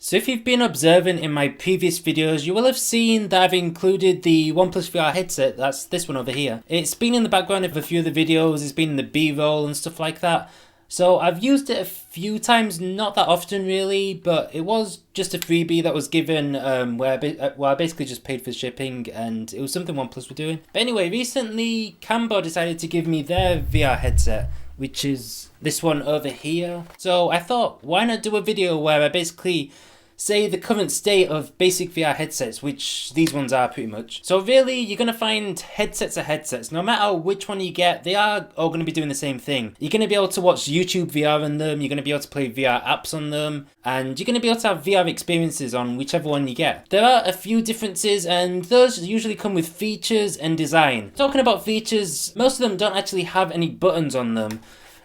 So if you've been observant in my previous videos, you will have seen that I've included the OnePlus VR headset. That's this one over here. It's been in the background of a few of the videos, it's been in the B-roll and stuff like that. So I've used it a few times, not that often really, but it was just a freebie that was given where I basically just paid for shipping, and it was something OnePlus were doing. But anyway, recently Canbor decided to give me their VR headset, which is this one over here. So I thought, why not do a video where I basically say the current state of basic VR headsets, which these ones are pretty much. So really, you're going to find headsets are headsets. No matter which one you get, they are all going to be doing the same thing. You're going to be able to watch YouTube VR on them, you're going to be able to play VR apps on them, and you're going to be able to have VR experiences on whichever one you get. There are a few differences, and those usually come with features and design. Talking about features, most of them don't actually have any buttons on them.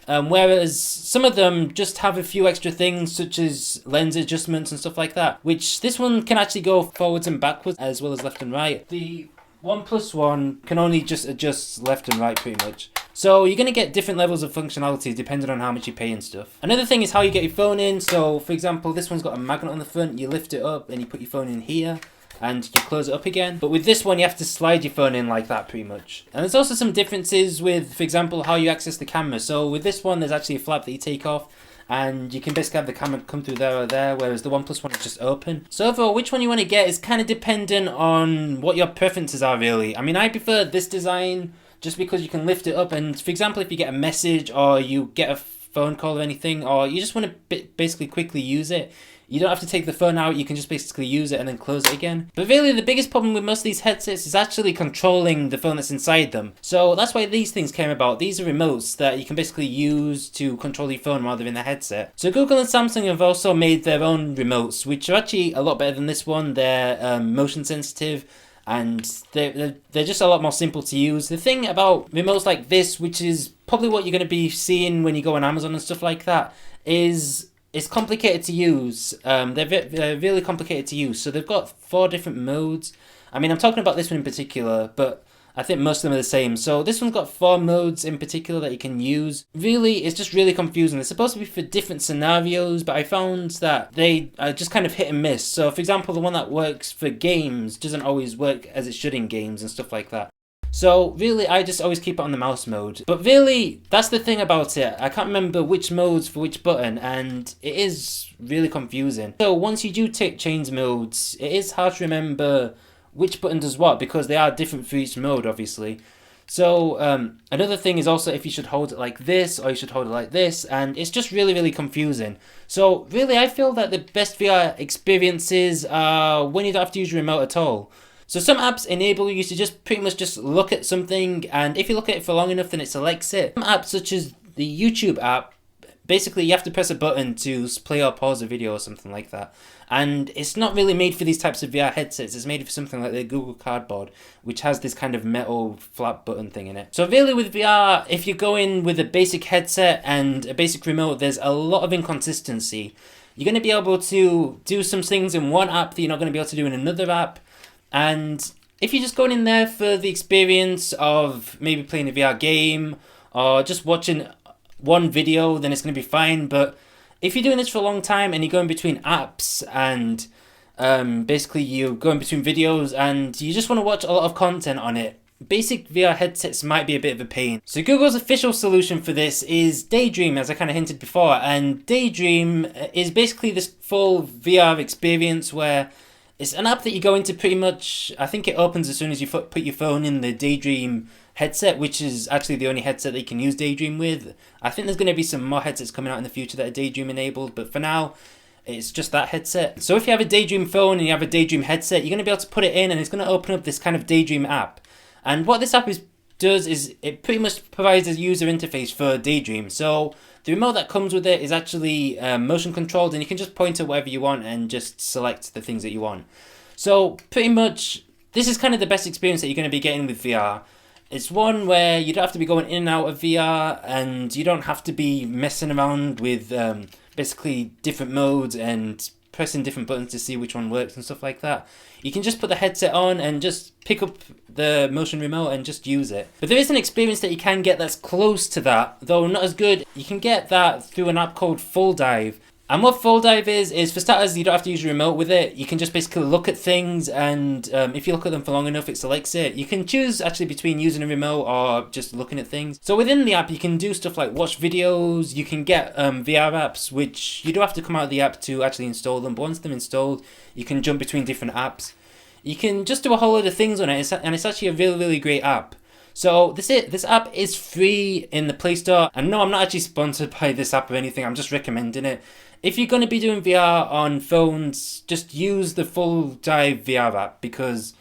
Whereas some of them just have a few extra things such as lens adjustments and stuff like that, which this one can actually go forwards and backwards as well as left and right. The OnePlus one can only just adjust left and right pretty much. So you're going to get different levels of functionality depending on how much you pay and stuff. Another thing is how you get your phone in. So for example, this one's got a magnet on the front, you lift it up and you put your phone in here, and you close it up again. But with this one, you have to slide your phone in like that pretty much. And there's also some differences with, for example, how you access the camera. So with this one, there's actually a flap that you take off, and you can basically have the camera come through there or there, whereas the OnePlus one is just open. So overall, which one you want to get is kind of dependent on what your preferences are really. I mean, I prefer this design just because you can lift it up, and for example, if you get a message or you get a phone call or anything, or you just want to basically quickly use it, you don't have to take the phone out, you can just basically use it and then close it again. But really, the biggest problem with most of these headsets is actually controlling the phone that's inside them. So that's why these things came about. These are remotes that you can basically use to control your phone while they're in the headset. So Google and Samsung have also made their own remotes, which are actually a lot better than this one. They're motion sensitive, and they're just a lot more simple to use. The thing about remotes like this, which is probably what you're going to be seeing when you go on Amazon and stuff like that, is it's complicated to use. They're really complicated to use. So they've got 4 different modes. I mean, I'm talking about this one in particular, but I think most of them are the same. So this one's got 4 modes in particular that you can use. Really, it's just really confusing. They're supposed to be for different scenarios, but I found that they are just kind of hit and miss. So for example, the one that works for games doesn't always work as it should in games and stuff like that. So really, I just always keep it on the mouse mode. But really, that's the thing about it. I can't remember which modes for which button, and it is really confusing. So once you do change modes, it is hard to remember which button does what, because they are different for each mode, obviously. So another thing is also if you should hold it like this or you should hold it like this, and it's just really, really confusing. So really, I feel that the best VR experiences are when you don't have to use your remote at all. So some apps enable you to just pretty much just look at something, and if you look at it for long enough, then it selects it. Some apps such as the YouTube app, basically you have to press a button to play or pause a video or something like that. And it's not really made for these types of VR headsets. It's made for something like the Google Cardboard, which has this kind of metal flat button thing in it. So really with VR, if you go in with a basic headset and a basic remote, there's a lot of inconsistency. You're going to be able to do some things in one app that you're not going to be able to do in another app. And if you're just going in there for the experience of maybe playing a VR game or just watching one video, then it's going to be fine. But if you're doing this for a long time and you're going between apps and basically you're going between videos and you just want to watch a lot of content on it, basic VR headsets might be a bit of a pain. So Google's official solution for this is Daydream, as I kind of hinted before. And Daydream is basically this full VR experience where it's an app that you go into pretty much, I think it opens as soon as you put your phone in the Daydream headset, which is actually the only headset that you can use Daydream with. I think there's going to be some more headsets coming out in the future that are Daydream enabled, but for now, it's just that headset. So if you have a Daydream phone and you have a Daydream headset, you're going to be able to put it in and it's going to open up this kind of Daydream app. And what this app does is it pretty much provides a user interface for Daydream. So the remote that comes with it is actually motion controlled, and you can just point to whatever you want and just select the things that you want. So pretty much, this is kind of the best experience that you're going to be getting with VR. It's one where you don't have to be going in and out of VR, and you don't have to be messing around with basically different modes and pressing different buttons to see which one works and stuff like that. You can just put the headset on and just pick up the motion remote and just use it. But there is an experience that you can get that's close to that, though not as good. You can get that through an app called Full Dive. And what Full Dive is for starters, you don't have to use your remote with it. You can just basically look at things, and if you look at them for long enough, it selects it. You can choose actually between using a remote or just looking at things. So within the app, you can do stuff like watch videos. You can get VR apps, which you do have to come out of the app to actually install them. But once they're installed, you can jump between different apps. You can just do a whole lot of things on it, and it's actually a really, really great app. So this app is free in the Play Store. And no, I'm not actually sponsored by this app or anything. I'm just recommending it. If you're going to be doing VR on phones, just use the Full Dive VR app, because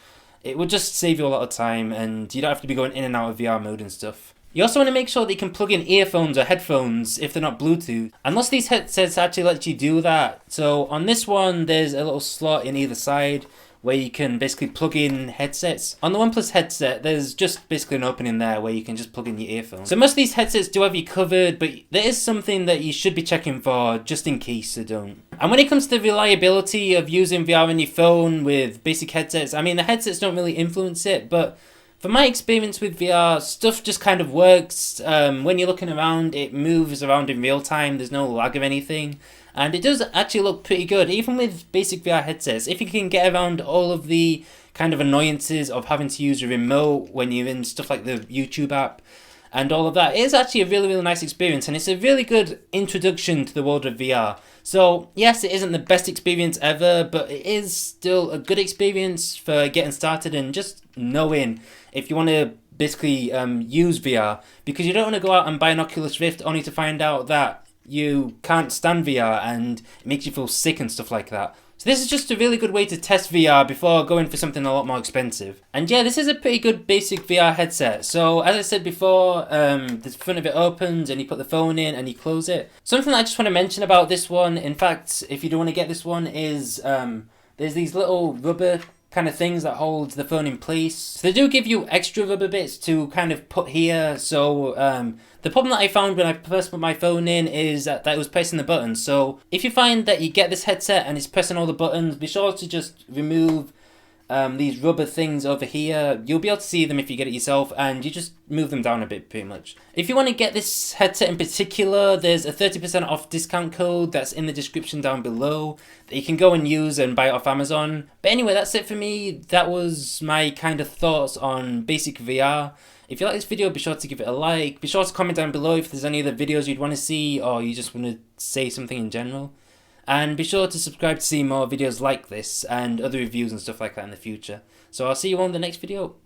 it will just save you a lot of time and you don't have to be going in and out of VR mode and stuff. You also want to make sure that you can plug in earphones or headphones if they're not Bluetooth. And most of these headsets actually let you do that. So on this one, there's a little slot in either side where you can basically plug in headsets. On the OnePlus headset, there's just basically an opening there where you can just plug in your earphones. So most of these headsets do have you covered, but there is something that you should be checking for just in case they don't. And when it comes to the reliability of using VR on your phone with basic headsets, I mean, the headsets don't really influence it, but from my experience with VR, stuff just kind of works. When you're looking around, it moves around in real time. There's no lag of anything. And it does actually look pretty good, even with basic VR headsets. If you can get around all of the kind of annoyances of having to use a remote when you're in stuff like the YouTube app and all of that, it is actually a really, really nice experience. And it's a really good introduction to the world of VR. So yes, it isn't the best experience ever, but it is still a good experience for getting started and just knowing if you want to basically use VR, because you don't want to go out and buy an Oculus Rift only to find out that you can't stand VR and it makes you feel sick and stuff like that. So this is just a really good way to test VR before going for something a lot more expensive. And yeah, this is a pretty good basic VR headset. So as I said before, the front of it opens and you put the phone in and you close it. Something that I just want to mention about this one, in fact, if you do want to get this one, is there's these little rubber kind of things that hold the phone in place. So they do give you extra rubber bits to kind of put here. So the problem that I found when I first put my phone in is that it was pressing the buttons. So if you find that you get this headset and it's pressing all the buttons, be sure to just remove these rubber things over here. You'll be able to see them if you get it yourself, and you just move them down a bit pretty much. If you want to get this headset in particular, there's a 30% off discount code that's in the description down below that you can go and use and buy it off Amazon. But anyway, that's it for me. That was my kind of thoughts on basic VR. If you like this video, be sure to give it a like. Be sure to comment down below if there's any other videos you'd want to see, or you just want to say something in general. And be sure to subscribe to see more videos like this and other reviews and stuff like that in the future. So I'll see you on the next video.